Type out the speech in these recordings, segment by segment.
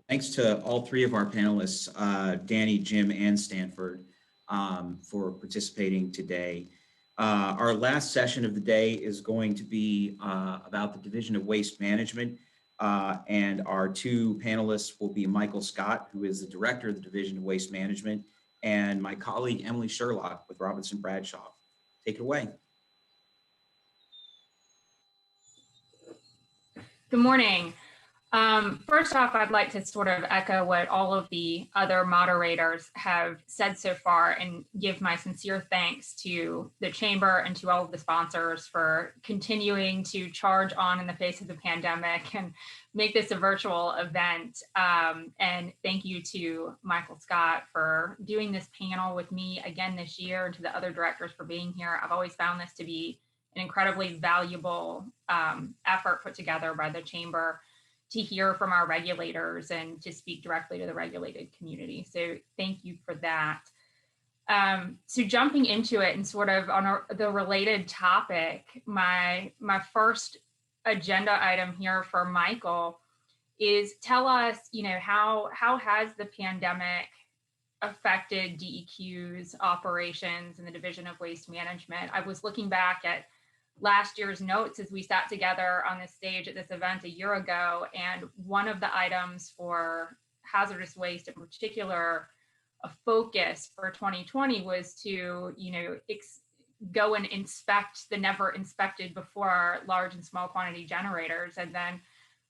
Thanks to all three of our panelists, Danny, Jim, and Stanford, for participating today. Our last session of the day is going to be about the Division of Waste Management. And our two panelists will be Michael Scott, who is the Director of the Division of Waste Management, and my colleague, Emily Sherlock with Robinson Bradshaw. Take it away. Good morning. First off, I'd like to sort of echo what all of the other moderators have said so far and give my sincere thanks to the Chamber and to all of the sponsors for continuing to charge on in the face of the pandemic and make this a virtual event. And thank you to Michael Scott for doing this panel with me again this year, and to the other directors for being here. I've always found this to be an incredibly valuable effort put together by the Chamber to hear from our regulators and to speak directly to the regulated community. So thank you for that. So jumping into it and sort of on the related topic, my first agenda item here for Michael is tell us, how has the pandemic affected DEQ's operations in the Division of Waste Management? I was looking back at last year's notes as we sat together on this stage at this event a year ago, and one of the items for hazardous waste in particular, a focus for 2020 was to go and inspect the never inspected before large and small quantity generators. And then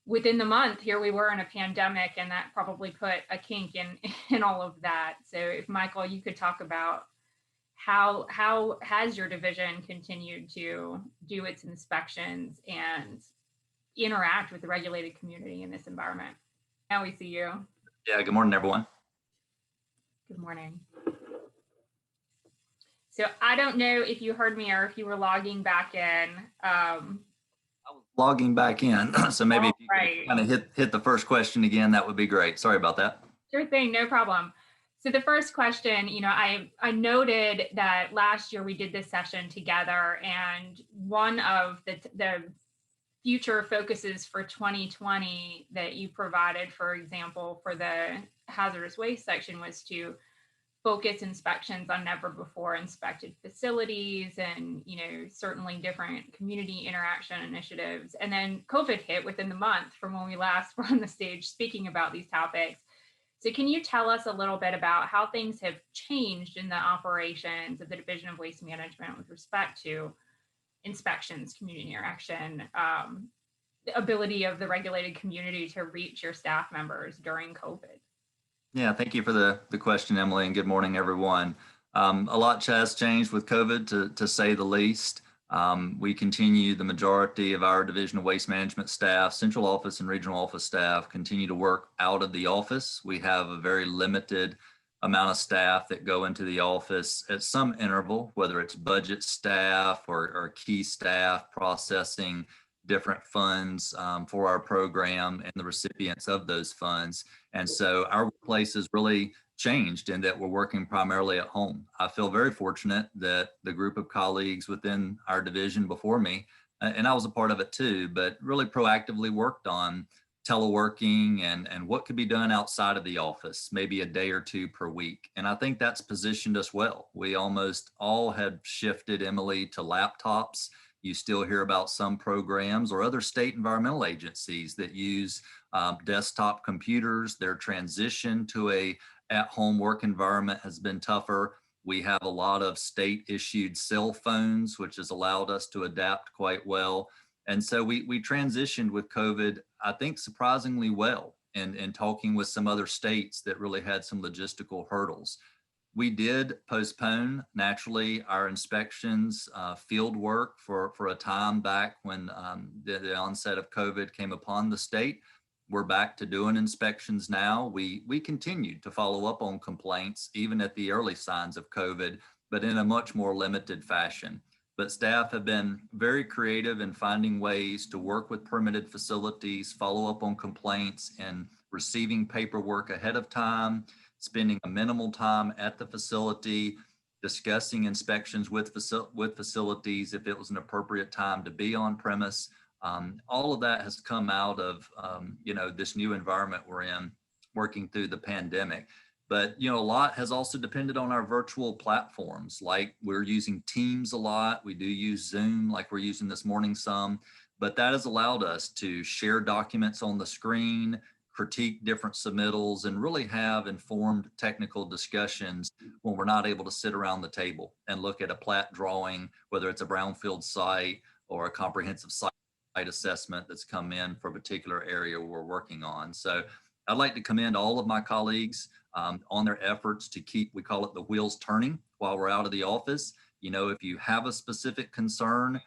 within the month, here we were in a pandemic, and that probably put a kink in all of that. So if Michael, you could talk about how has your division continued to do its inspections and interact with the regulated community in this environment? Now we see you. Yeah, good morning, everyone. Good morning. So I don't know if you heard me or if you were logging back in. I was logging back in, so maybe if you could kind of hit the first question again, that would be great. Sorry about that. Sure thing, no problem. So the first question, I noted that last year we did this session together, and one of the future focuses for 2020 that you provided, for example, for the hazardous waste section, was to focus inspections on never before inspected facilities and, certainly different community interaction initiatives. And then COVID hit within the month from when we last were on the stage speaking about these topics. So can you tell us a little bit about how things have changed in the operations of the Division of Waste Management with respect to inspections, community interaction, the ability of the regulated community to reach your staff members during COVID? Yeah, thank you for the question, Emily, and good morning, everyone. A lot has changed with COVID, to say the least. We continue, the majority of our Division of Waste Management staff, central office and regional office staff, continue to work out of the office. We have a very limited amount of staff that go into the office at some interval, whether it's budget staff or key staff processing different funds for our program and the recipients of those funds. And so our workplace has really changed in that we're working primarily at home. I feel very fortunate that the group of colleagues within our division before me, and I was a part of it too, but really proactively worked on teleworking and what could be done outside of the office, maybe a day or two per week. And I think that's positioned us well. We almost all have shifted, Emily, to laptops. You still hear about some programs or other state environmental agencies that use desktop computers. Their transition to a at-home work environment has been tougher. We have a lot of state-issued cell phones, which has allowed us to adapt quite well. And so we transitioned with COVID, I think, surprisingly well, and talking with some other states that really had some logistical hurdles. We did postpone, naturally, our inspections, field work for a time back when the onset of COVID came upon the state. We're back to doing inspections now. We continued to follow up on complaints, even at the early signs of COVID, but in a much more limited fashion. But staff have been very creative in finding ways to work with permitted facilities, follow up on complaints, and receiving paperwork ahead of time, spending a minimal time at the facility, discussing inspections with facilities if it was an appropriate time to be on premise. All of that has come out of this new environment we're in. working through the pandemic. But, a lot has also depended on our virtual platforms. Like we're using Teams a lot. We do use Zoom like we're using this morning some, but that has allowed us to share documents on the screen, critique different submittals, and really have informed technical discussions when we're not able to sit around the table and look at a plat drawing, whether it's a brownfield site or a comprehensive site assessment that's come in for a particular area we're working on. So I'd like to commend all of my colleagues on their efforts to keep, we call it the wheels turning while we're out of the office. If you have a specific concern,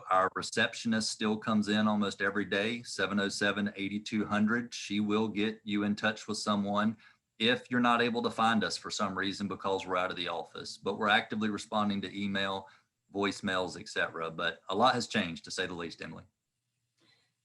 our receptionist still comes in almost every day, 707-8200. She will get you in touch with someone if you're not able to find us for some reason because we're out of the office. But we're actively responding to email, voicemails, etc. But a lot has changed, to say the least, Emily.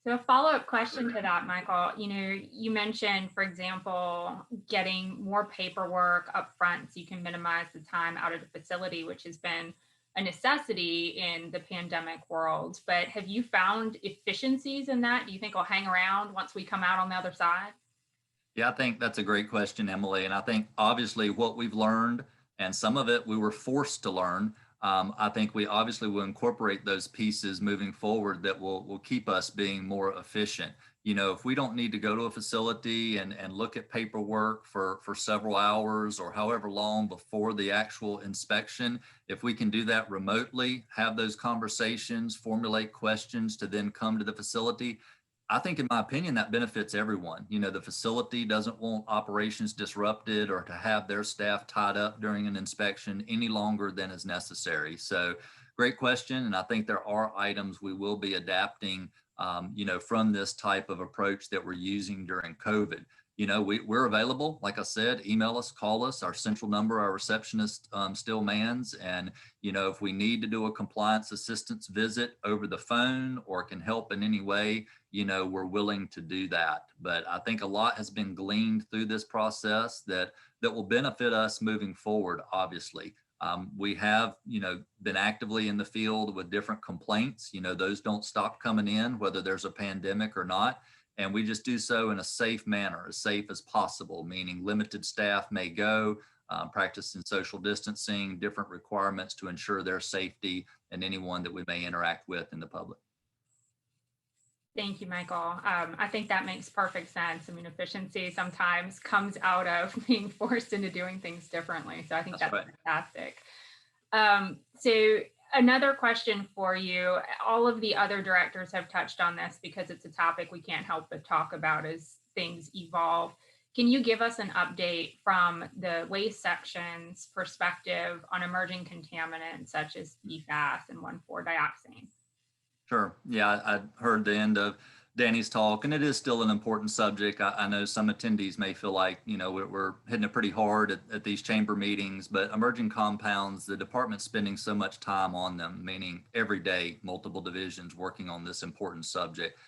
So a follow-up question to that, Michael, you mentioned, for example, getting more paperwork up front so you can minimize the time out of the facility, which has been a necessity in the pandemic world. But have you found efficiencies in that? Do you think it'll hang around once we come out on the other side? Yeah, I think that's a great question, Emily. And I think obviously what we've learned, and some of it we were forced to learn, I think we obviously will incorporate those pieces moving forward that will keep us being more efficient. If we don't need to go to a facility and look at paperwork for several hours or however long before the actual inspection, if we can do that remotely, have those conversations, formulate questions to then come to the facility, I think, in my opinion, that benefits everyone. The facility doesn't want operations disrupted or to have their staff tied up during an inspection any longer than is necessary. So great question. And I think there are items we will be adapting, from this type of approach that we're using during COVID. We're available. Like I said, email us, call us. Our central number, our receptionist still mans. And, if we need to do a compliance assistance visit over the phone or can help in any way, we're willing to do that. But I think a lot has been gleaned through this process that will benefit us moving forward, obviously. We have, been actively in the field with different complaints. Those don't stop coming in, whether there's a pandemic or not. And we just do so in a safe manner, as safe as possible, meaning limited staff may go, practicing social distancing, different requirements to ensure their safety and anyone that we may interact with in the public. Thank you, Michael. I think that makes perfect sense. I mean, efficiency sometimes comes out of being forced into doing things differently. So I think that's right. Fantastic. So another question for you. All of the other directors have touched on this because it's a topic we can't help but talk about as things evolve. Can you give us an update from the waste section's perspective on emerging contaminants such as PFAS and 1,4-dioxane? Sure. Yeah, I heard the end of Danny's talk, and it is still an important subject. I know some attendees may feel like, we're hitting it pretty hard at these chamber meetings, but emerging compounds, the department's spending so much time on them, meaning every day, multiple divisions working on this important subject.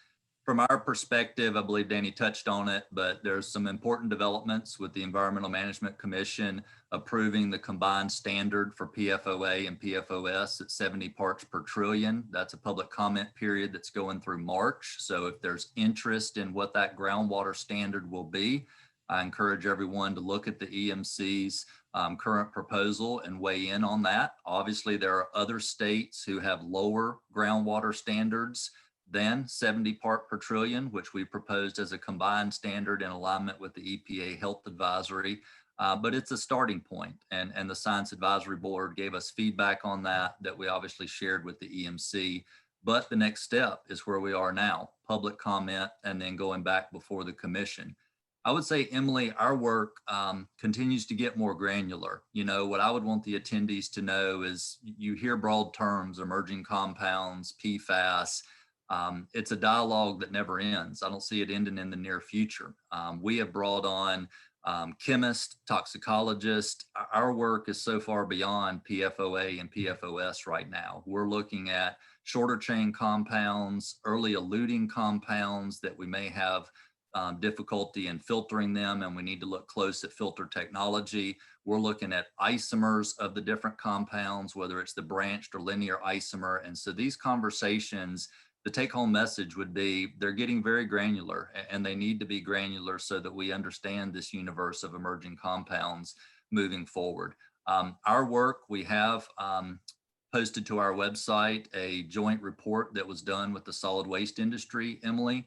From our perspective, I believe Danny touched on it, but there's some important developments with the Environmental Management Commission approving the combined standard for PFOA and PFOS at 70 parts per trillion. That's a public comment period that's going through March. So if there's interest in what that groundwater standard will be, I encourage everyone to look at the EMC's current proposal and weigh in on that. Obviously, there are other states who have lower groundwater standards than 70 part per trillion, which we proposed as a combined standard in alignment with the EPA Health Advisory. But it's a starting point, and the Science Advisory Board gave us feedback on that we obviously shared with the EMC. But the next step is where we are now, public comment, and then going back before the commission. I would say, Emily, our work continues to get more granular. What I would want the attendees to know is you hear broad terms, emerging compounds, PFAS. It's a dialogue that never ends. I don't see it ending in the near future. We have brought on chemists, toxicologists. Our work is so far beyond PFOA and PFOS right now. We're looking at shorter chain compounds, early eluting compounds that we may have difficulty in filtering them, and we need to look close at filter technology. We're looking at isomers of the different compounds, whether it's the branched or linear isomer. And so these conversations the take-home message would be they're getting very granular, and they need to be granular so that we understand this universe of emerging compounds moving forward. Our work, we have posted to our website a joint report that was done with the solid waste industry, Emily.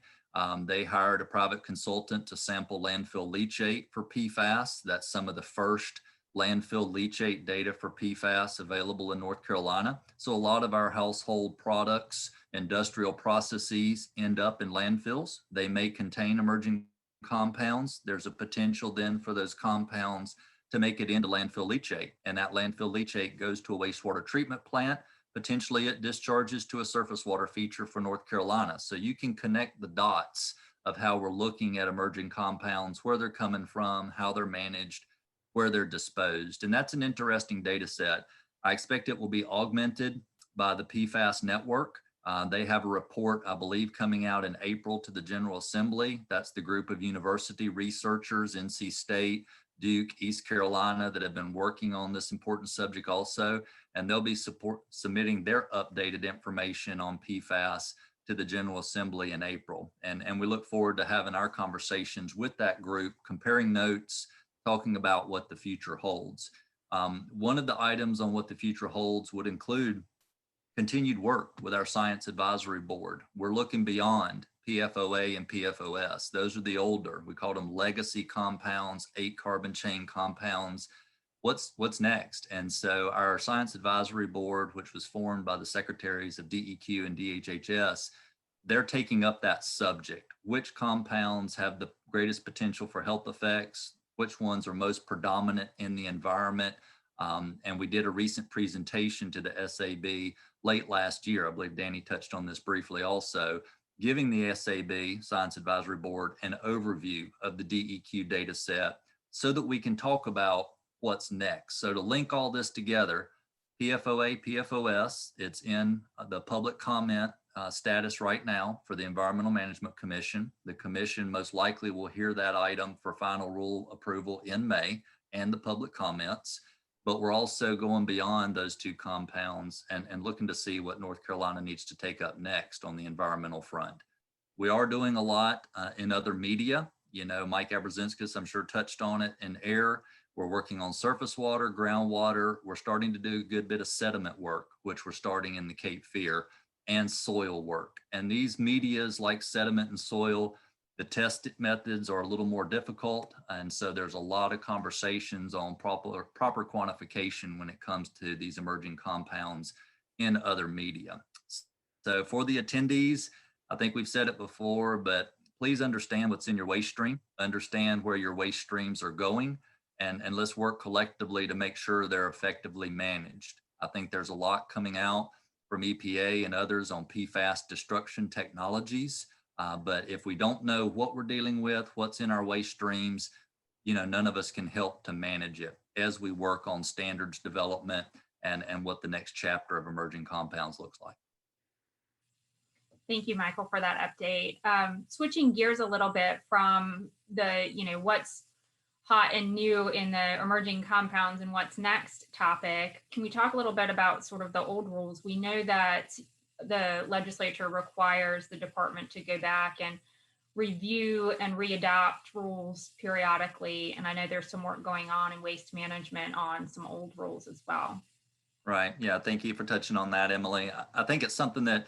They hired a private consultant to sample landfill leachate for PFAS. That's some of the first landfill leachate data for PFAS available in North Carolina. So a lot of our household products, industrial processes end up in landfills. They may contain emerging compounds. There's a potential then for those compounds to make it into landfill leachate. And that landfill leachate goes to a wastewater treatment plant. Potentially it discharges to a surface water feature for North Carolina. So you can connect the dots of how we're looking at emerging compounds, where they're coming from, how they're managed, where they're disposed. And that's an interesting data set. I expect it will be augmented by the PFAS network. They have a report, I believe, coming out in April to the General Assembly. That's the group of university researchers, NC State, Duke, East Carolina, that have been working on this important subject also. And they'll be submitting their updated information on PFAS to the General Assembly in April. And we look forward to having our conversations with that group, comparing notes, talking about what the future holds. One of the items on what the future holds would include continued work with our Science Advisory Board. We're looking beyond PFOA and PFOS. Those are the older, we call them legacy compounds, 8 carbon chain compounds. What's next? And so our Science Advisory Board, which was formed by the secretaries of DEQ and DHHS, they're taking up that subject. Which compounds have the greatest potential for health effects? Which ones are most predominant in the environment? And we did a recent presentation to the SAB late last year. I believe Danny touched on this briefly also, giving the SAB, Science Advisory Board, an overview of the DEQ data set so that we can talk about what's next. So to link all this together, PFOA, PFOS, it's in the public comment status right now for the Environmental Management Commission. The commission most likely will hear that item for final rule approval in May and the public comments. But we're also going beyond those 2 compounds and looking to see what North Carolina needs to take up next on the environmental front. We are doing a lot in other media. You know, Mike Abrazinskis, I'm sure, touched on it in air. We're working on surface water, groundwater. We're starting to do a good bit of sediment work, which we're starting in the Cape Fear, and soil work. And these medias like sediment and soil, the test methods are a little more difficult. And so there's a lot of conversations on proper quantification when it comes to these emerging compounds in other media. So for the attendees, I think we've said it before, but please understand what's in your waste stream, understand where your waste streams are going, and let's work collectively to make sure they're effectively managed. I think there's a lot coming out from EPA and others on PFAS destruction technologies. But if we don't know what we're dealing with, what's in our waste streams, you know, none of us can help to manage it as we work on standards development and what the next chapter of emerging compounds looks like. Thank you, Michael, for that update. Switching gears a little bit from the, what's hot and new in the emerging compounds and what's next topic, can we talk a little bit about sort of the old rules? We know that the legislature requires the department to go back and review and readopt rules periodically. And I know there's some work going on in waste management on some old rules as well. Right. Yeah. Thank you for touching on that, Emily. I think it's something that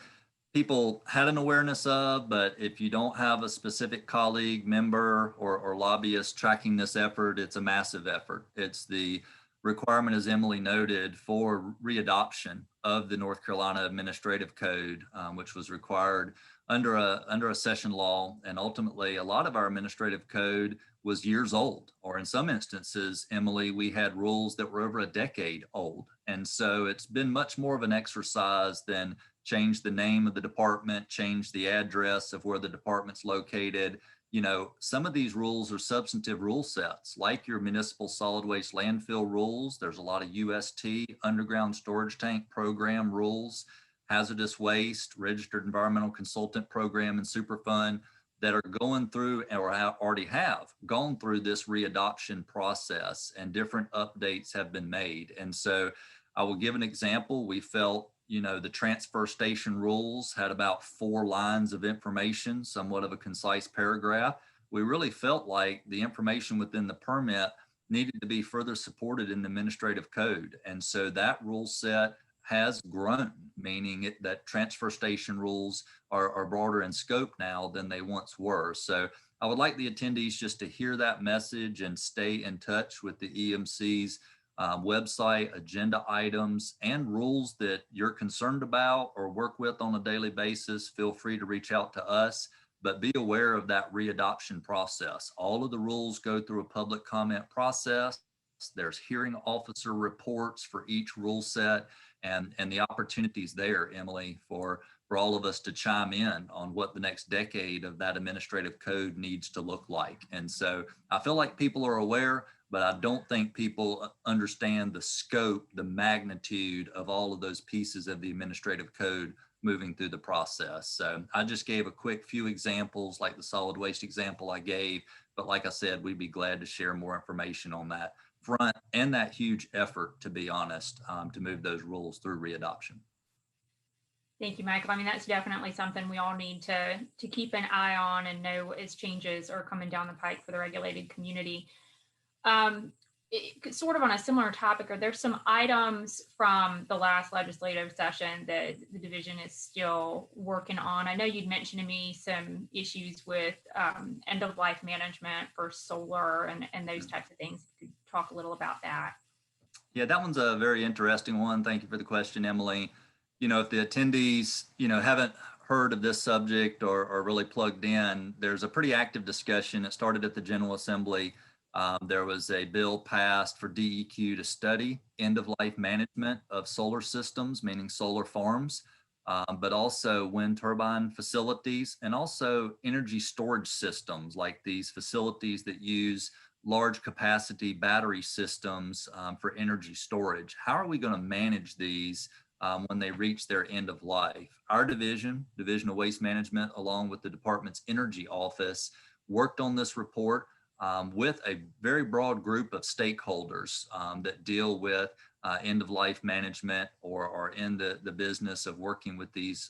people had an awareness of, but if you don't have a specific colleague, member, or lobbyist tracking this effort, it's a massive effort. It's the requirement, as Emily noted, for readoption of the North Carolina Administrative Code, which was required under a session law. And ultimately, a lot of our administrative code was years old, or in some instances, Emily, we had rules that were over a decade old. And so it's been much more of an exercise than change the name of the department, change the address of where the department's located. You know, some of these rules are substantive rule sets, like your municipal solid waste landfill rules. There's a lot of UST, underground storage tank program rules, hazardous waste, registered environmental consultant program, and Superfund that are going through or already have gone through this readoption process, and different updates have been made. And so I will give an example. We felt the transfer station rules had about 4 lines of information, somewhat of a concise paragraph. We really felt like the information within the permit needed to be further supported in the administrative code. And so that rule set has grown, meaning that transfer station rules are broader in scope now than they once were. So I would like the attendees just to hear that message and stay in touch with the EMC's website, agenda items, and rules that you're concerned about or work with on a daily basis. Feel free to reach out to us, but be aware of that readoption process. All of the rules go through a public comment process. There's hearing officer reports for each rule set, and the opportunities there, Emily, for all of us to chime in on what the next decade of that administrative code needs to look like. And so I feel like people are aware, but I don't think people understand the scope, the magnitude of all of those pieces of the administrative code moving through the process. So I just gave a quick few examples, like the solid waste example I gave, but like I said, we'd be glad to share more information on that front and that huge effort, to be honest, to move those rules through readoption. Thank you, Michael. I mean, that's definitely something we all need to keep an eye on and know as changes are coming down the pike for the regulated community. Sort of on a similar topic, are there some items from the last legislative session that the division is still working on? I know you'd mentioned to me some issues with end-of-life management for solar and those types of things. Could you talk a little about that? Yeah, that one's a very interesting one. Thank you for the question, Emily. If the attendees, haven't heard of this subject or really plugged in, there's a pretty active discussion. It started at the General Assembly. There was a bill passed for DEQ to study end-of-life management of solar systems, meaning solar farms, but also wind turbine facilities and also energy storage systems, like these facilities that use large capacity battery systems for energy storage. How are we going to manage these when they reach their end of life? Our Division of Waste Management, along with the department's energy office, worked on this report with a very broad group of stakeholders that deal with end-of-life management or are in the business of working with these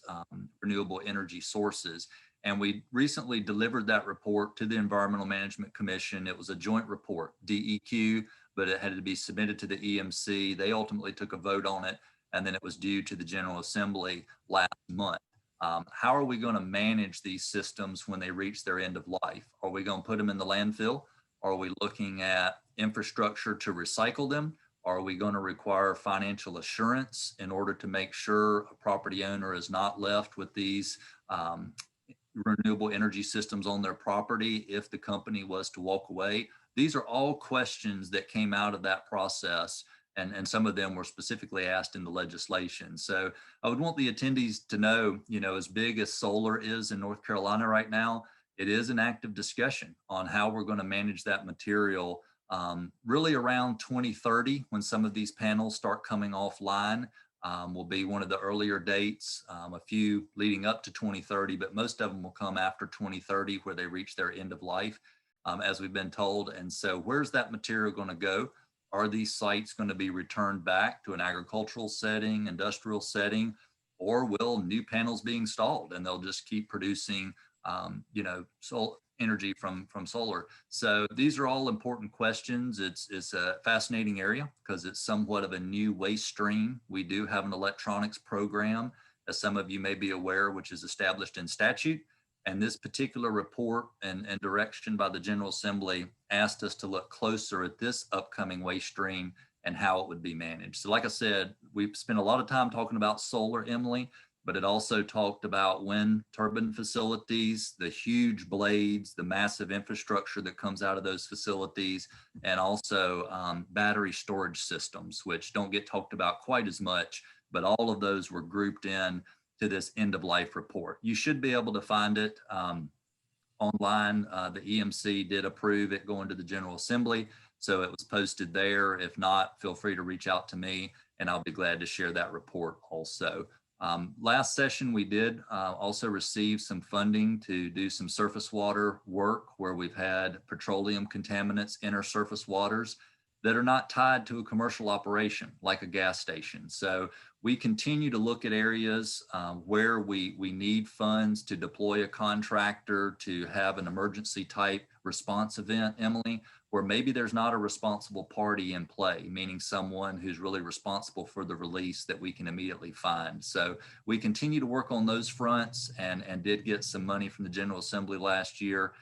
renewable energy sources. And we recently delivered that report to the Environmental Management Commission. It was a joint report, DEQ, but it had to be submitted to the EMC. They ultimately took a vote on it, and then it was due to the General Assembly last month. How are we going to manage these systems when they reach their end of life? Are we going to put them in the landfill? Are we looking at infrastructure to recycle them? Are we going to require financial assurance in order to make sure a property owner is not left with these renewable energy systems on their property if the company was to walk away? These are all questions that came out of that process, and some of them were specifically asked in the legislation. So I would want the attendees to know, as big as solar is in North Carolina right now, it is an active discussion on how we're going to manage that material really around 2030, when some of these panels start coming offline. Will be one of the earlier dates, a few leading up to 2030, but most of them will come after 2030 where they reach their end of life, as we've been told. And so where's that material going to go? Are these sites going to be returned back to an agricultural setting, industrial setting, or will new panels be installed and they'll just keep producing, energy from solar? So these are all important questions. It's a fascinating area because it's somewhat of a new waste stream. We do have an electronics program, as some of you may be aware, which is established in statute. And this particular report and direction by the General Assembly asked us to look closer at this upcoming waste stream and how it would be managed. So like I said, we've spent a lot of time talking about solar, Emily, but it also talked about wind turbine facilities, the huge blades, the massive infrastructure that comes out of those facilities, and also battery storage systems, which don't get talked about quite as much, but all of those were grouped in to this end of life report. You should be able to find it online. The EMC did approve it going to the General Assembly, so it was posted there. If not, feel free to reach out to me and I'll be glad to share that report also. Last session, we did also receive some funding to do some surface water work where we've had petroleum contaminants enter surface waters. that are not tied to a commercial operation like a gas station. So we continue to look at areas where we need funds to deploy a contractor to have an emergency type response event, Emily, where maybe there's not a responsible party in play, meaning someone who's really responsible for the release that we can immediately find. So we continue to work on those fronts and did get some money from the General Assembly last year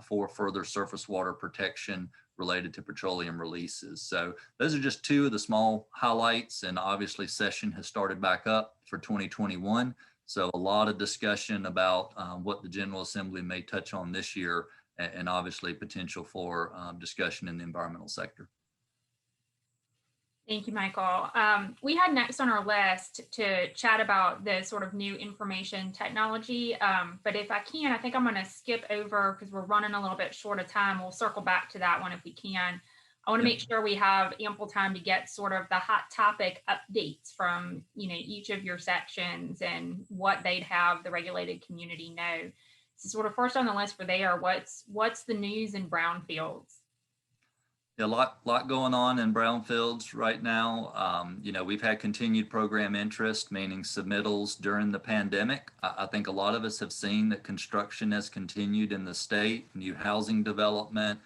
for further surface water protection related to petroleum releases. So those are just two of the small highlights, and obviously session has started back up for 2021. So a lot of discussion about what the General Assembly may touch on this year, and obviously potential for discussion in the environmental sector. Thank you, Michael. We had next on our list to chat about the sort of new information technology, but if I can, I think I'm going to skip over because we're running a little bit short of time. We'll circle back to that one if we can. I want to make sure we have ample time to get sort of the hot topic updates from each of your sections and what they'd have the regulated community know. So sort of first on the list for there, what's the news in brownfields? A lot going on in brownfields right now. We've had continued program interest, meaning submittals during the pandemic. I think a lot of us have seen that construction has continued in the state, new housing development,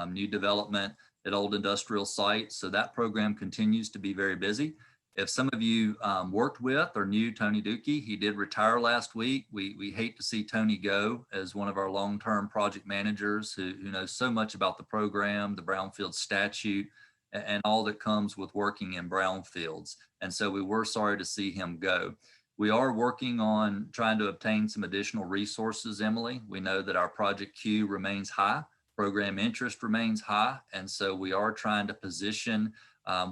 new development at old industrial sites. So that program continues to be very busy. If some of you worked with or knew Tony Dookie, he did retire last week. We hate to see Tony go as one of our long-term project managers who knows so much about the program, the brownfield statute, and all that comes with working in brownfields. And so we were sorry to see him go. We are working on trying to obtain some additional resources, Emily. We know that our project queue remains high, program interest remains high, and so we are trying to position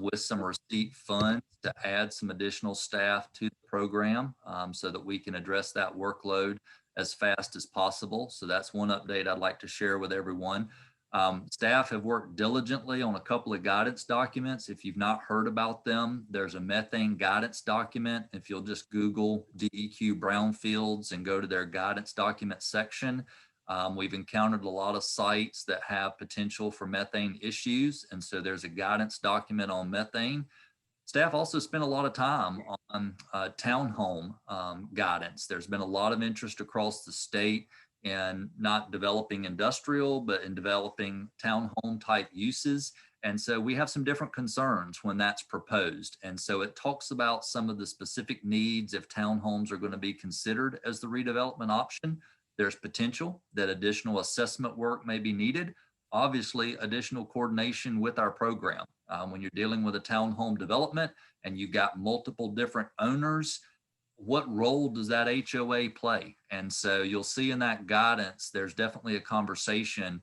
with some receipt funds to add some additional staff to the program so that we can address that workload as fast as possible. So that's one update I'd like to share with everyone. Staff have worked diligently on a couple of guidance documents. If you've not heard about them, there's a methane guidance document. If you'll just Google DEQ brownfields and go to their guidance document section, we've encountered a lot of sites that have potential for methane issues. And so there's a guidance document on methane. Staff also spent a lot of time on townhome guidance. There's been a lot of interest across the state in not developing industrial, but in developing townhome type uses. And so we have some different concerns when that's proposed. And so it talks about some of the specific needs if townhomes are going to be considered as the redevelopment option. There's potential that additional assessment work may be needed. Obviously, additional coordination with our program. When you're dealing with a townhome development and you've got multiple different owners, what role does that HOA play? And so you'll see in that guidance, there's definitely a conversation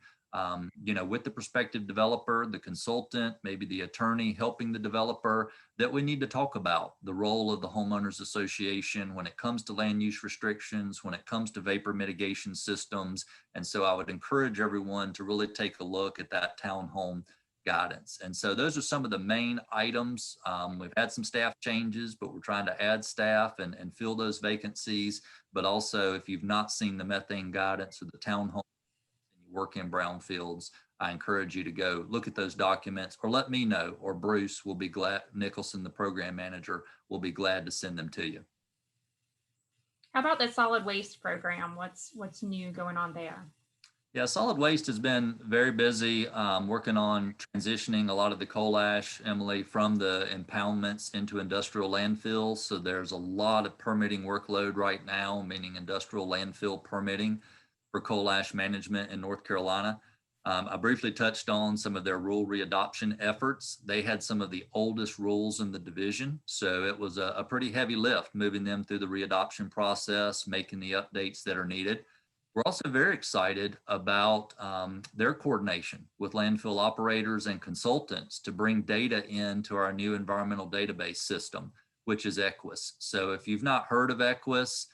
with the prospective developer, the consultant, maybe the attorney helping the developer, that we need to talk about the role of the homeowners association when it comes to land use restrictions, when it comes to vapor mitigation systems. And so I would encourage everyone to really take a look at that townhome guidance. And so those are some of the main items. We've had some staff changes, but we're trying to add staff and fill those vacancies. But also, if you've not seen the methane guidance or the townhome, work in brownfields, I encourage you to go look at those documents, or let me know, or Bruce will be glad, Nicholson, the program manager, will be glad to send them to you. How about the solid waste program? What's new going on there? Yeah, solid waste has been very busy working on transitioning a lot of the coal ash, Emily, from the impoundments into industrial landfills. So there's a lot of permitting workload right now, meaning industrial landfill permitting for coal ash management in North Carolina. I briefly touched on some of their rule readoption efforts. They had some of the oldest rules in the division, so it was a pretty heavy lift moving them through the readoption process, making the updates that are needed. We're also very excited about their coordination with landfill operators and consultants to bring data into our new environmental database system, which is EQUIS. So if you've not heard of EQUIS,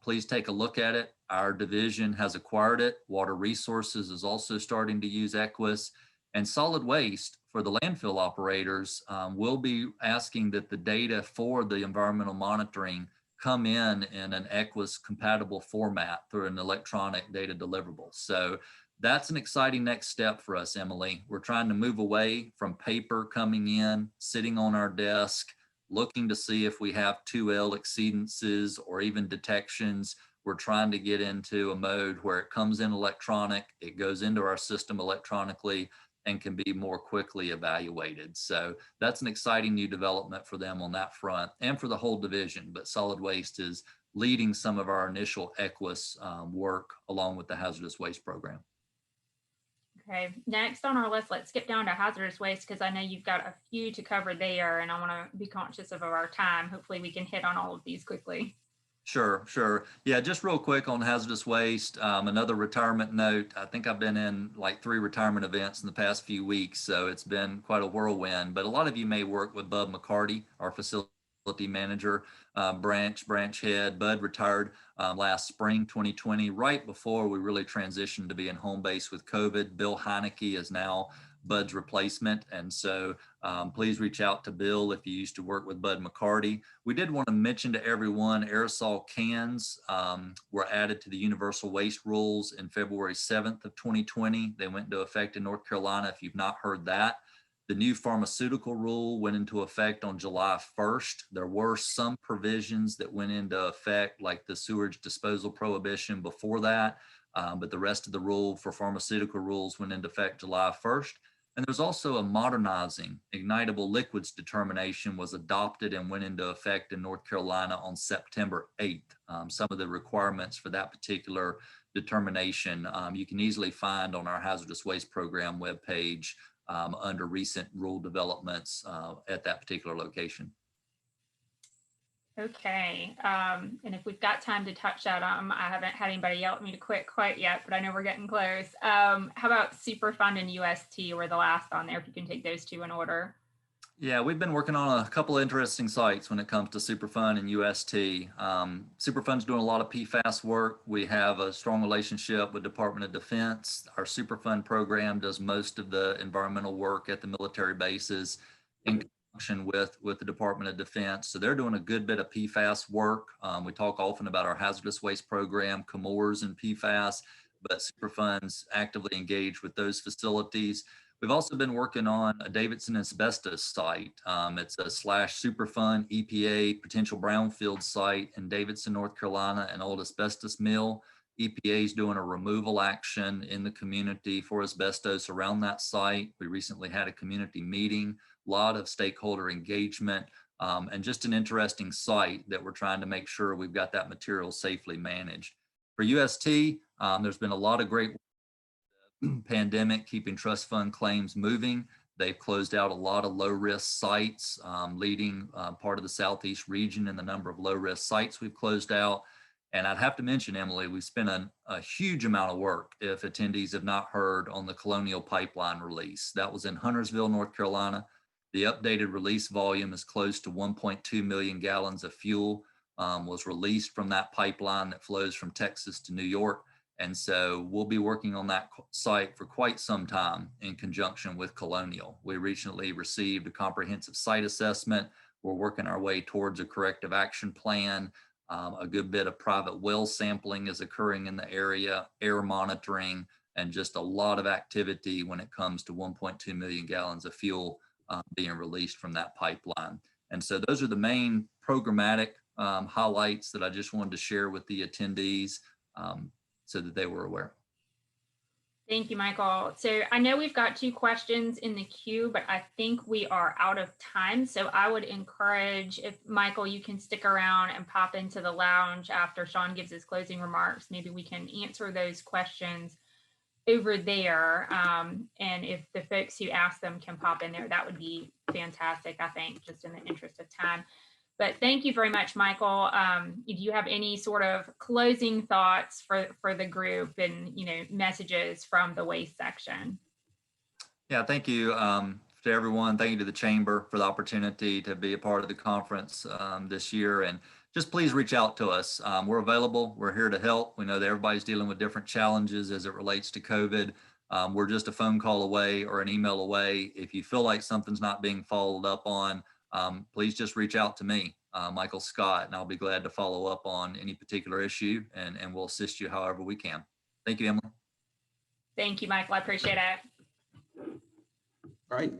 please take a look at it. Our division has acquired it. Water Resources is also starting to use EQUIS. And solid waste for the landfill operators will be asking that the data for the environmental monitoring come in an EQUIS compatible format through an electronic data deliverable. So That's an exciting next step for us, Emily. We're trying to move away from paper coming in, sitting on our desk, looking to see if we have 2L exceedances or even detections. We're trying to get into a mode where it comes in electronic, it goes into our system electronically, and can be more quickly evaluated. So that's an exciting new development for them on that front and for the whole division. But solid waste is leading some of our initial EQUIS work along with the hazardous waste program. Okay, next on our list, let's skip down to hazardous waste because I know you've got a few to cover there and I want to be conscious of our time. Hopefully we can hit on all of these quickly. Sure, sure. Yeah, just real quick on hazardous waste, another retirement note. I think I've been in like 3 retirement events in the past few weeks, so it's been quite a whirlwind. But a lot of you may work with Bud McCarty, our facility manager, branch head. Bud retired last spring 2020, right before we really transitioned to being home based with COVID. Bill Heineke is now Bud's replacement. And so please reach out to Bill if you used to work with Bud McCarty. We did want to mention to everyone, aerosol cans were added to the universal waste rules in February 7th of 2020. They went into effect in North Carolina. If you've not heard that, the new pharmaceutical rule went into effect on July 1st. There were some provisions that went into effect, like the sewage disposal prohibition before that, but the rest of the rule for pharmaceutical rules went into effect July 1st. And there's also a modernizing ignitable liquids determination was adopted and went into effect in North Carolina on September 8th. Some of the requirements for that particular determination you can easily find on our hazardous waste program webpage under recent rule developments at that particular location. Okay, and if we've got time to touch that, I haven't had anybody yell at me to quit quite yet, but I know we're getting close. How about Superfund and UST were the last on there, if you can take those 2 in order? Yeah, we've been working on a couple of interesting sites when it comes to Superfund and UST. Superfund's doing a lot of PFAS work. We have a strong relationship with Department of Defense. Our Superfund program does most of the environmental work at the military bases in conjunction with the Department of Defense. So they're doing a good bit of PFAS work. We talk often about our hazardous waste program, CMORS and PFAS, but Superfund's actively engaged with those facilities. We've also been working on a Davidson asbestos site. It's a /Superfund EPA potential brownfield site in Davidson, North Carolina, an old asbestos mill. EPA is doing a removal action in the community for asbestos around that site. We recently had a community meeting, a lot of stakeholder engagement, and just an interesting site that we're trying to make sure we've got that material safely managed. For UST, there's been a lot of great pandemic, keeping trust fund claims moving. They've closed out a lot of low risk sites, leading part of the Southeast region in the number of low risk sites we've closed out. And I'd have to mention, Emily, we've spent a huge amount of work, if attendees have not heard, on the Colonial Pipeline release. That was in Huntersville, North Carolina. The updated release volume is close to 1.2 million gallons of fuel was released from that pipeline that flows from Texas to New York. And so we'll be working on that site for quite some time in conjunction with Colonial. We recently received a comprehensive site assessment. We're working our way towards a corrective action plan. A good bit of private well sampling is occurring in the area, air monitoring, and just a lot of activity when it comes to 1.2 million gallons of fuel being released from that pipeline. And so those are the main programmatic highlights that I just wanted to share with the attendees so that they were aware. Thank you, Michael. So I know we've got 2 questions in the queue, but I think we are out of time. So I would encourage, if Michael, you can stick around and pop into the lounge after Sean gives his closing remarks, maybe we can answer those questions over there. And if the folks who asked them can pop in there, that would be fantastic, I think, just in the interest of time. But thank you very much, Michael. Do you have any sort of closing thoughts for the group and, messages from the waste section? Yeah, thank you to everyone. Thank you to the Chamber for the opportunity to be a part of the conference this year. And just please reach out to us. We're available. We're here to help. We know that everybody's dealing with different challenges as it relates to COVID. We're just a phone call away or an email away. If you feel like something's not being followed up on, please just reach out to me, Michael Scott, and I'll be glad to follow up on any particular issue and we'll assist you however we can. Thank you, Emily. Thank you, Michael. I appreciate it. All right.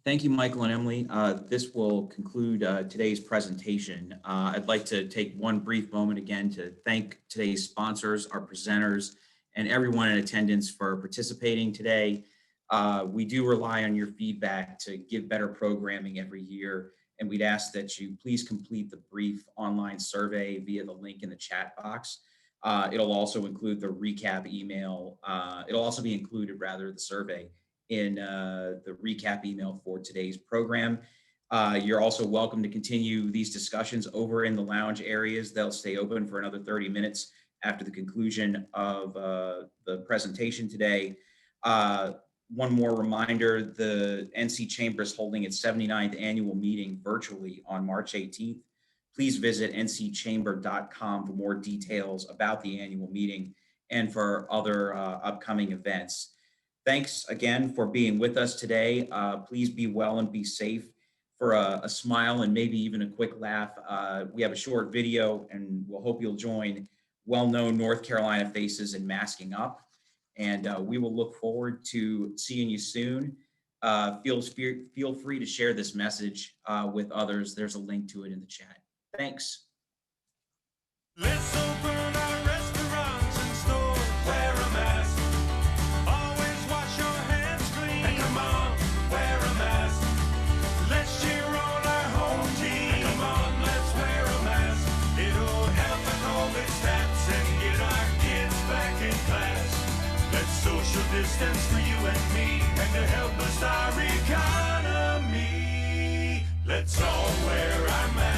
Thank you, Michael and Emily. This will conclude today's presentation. I'd like to take one brief moment again to thank today's sponsors, our presenters, and everyone in attendance for participating today. We do rely on your feedback to give better programming every year, and we'd ask that you please complete the brief online survey via the link in the chat box. It'll also include the recap email. It'll also be included, rather, the survey in the recap email for today's program. You're also welcome to continue these discussions over in the lounge areas. They'll stay open for another 30 minutes after the conclusion of the presentation today. One more reminder, the NC Chamber is holding its 79th annual meeting virtually on March 18th. Please visit ncchamber.com for more details about the annual meeting and for other upcoming events. Thanks again for being with us today. Please be well and be safe. For a smile and maybe even a quick laugh, we have a short video, and we'll hope you'll join well-known North Carolina faces in masking up. And we will look forward to seeing you soon. Feel free to share this message with others. There's a link to it in the chat. Thanks. Let's open our restaurants and stores. Wear a mask. Always wash your hands clean. And come on, wear a mask. Let's cheer on our home team. Come on, let's wear a mask. It'll help the COVID stats and get our kids back in class. Let's social distance for you and me, and to help us our economy. Let's all wear our masks.